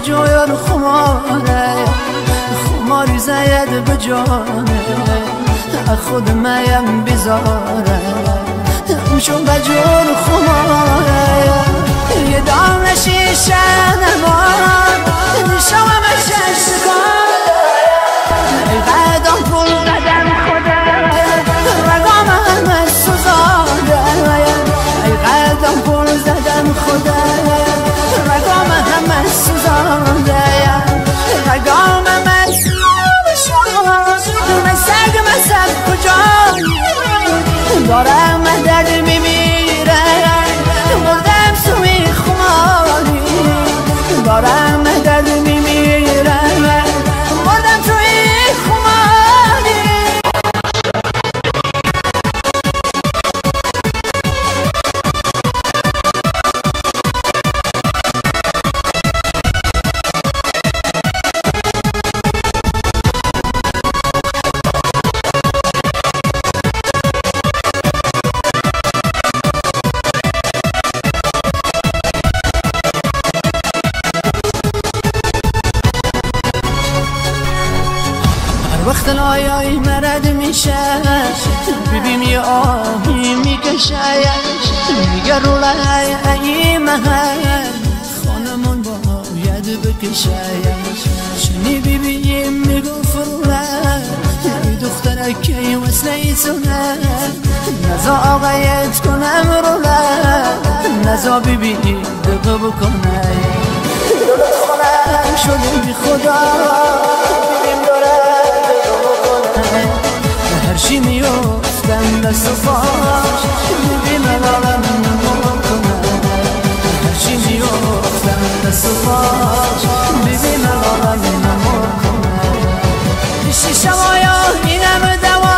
بجویر خماری زید بجانه خود میم بیزاره چون بجور خماره یه دام شیشه نمان شما مشش کنه ای قدم پول قدم خوده رقام همه سوزانده ای قدم پول زدم خوده رقام همه سوزانده رقام همه مسک کجایی دارم درد میمیره مردم سوی خماری دارم درد میمیره مردم سوی خماری وقت لایای مرد میشه ببین یه آهی میکشه میگه رو لای محل خانمون باید بکشه شنی ببینیم میگو فروله ای دختره که وصله سونه نزا آقایت کنم روله نزا ببینی دقه بکنه دلت خونم شده بی خدا ببین داره هرچی میفتم دست و پاش ببینم آقام نمون کنم هرچی میفتم دست و پاش ببینم آقام نمون کنم شیشه مایا اینم دوا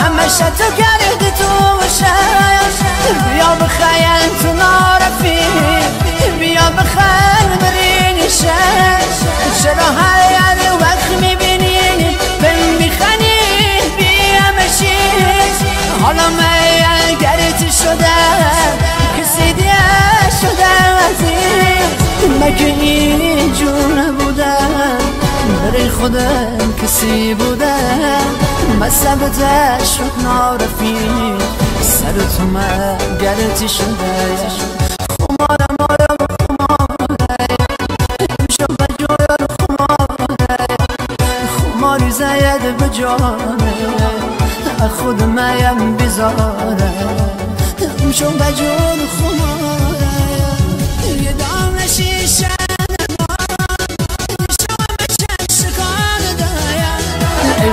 همه شتو کرده تو شش بیا بخیر تو نارفی بیا بخیر برین شش چرا هر یاد وقت میبینی بهم میخنی حالا من گرت شده کسی دیگه شده عزیز مگه اینجور نبودم برای خودم کسی بودم مصبتش شد نارفی سر تو من گرت شده خمارم میشم بجویر خماری زید بجانه خود میم بیزاره چون بجور خماره یه دام شیشه نمان شما مشش کنده ای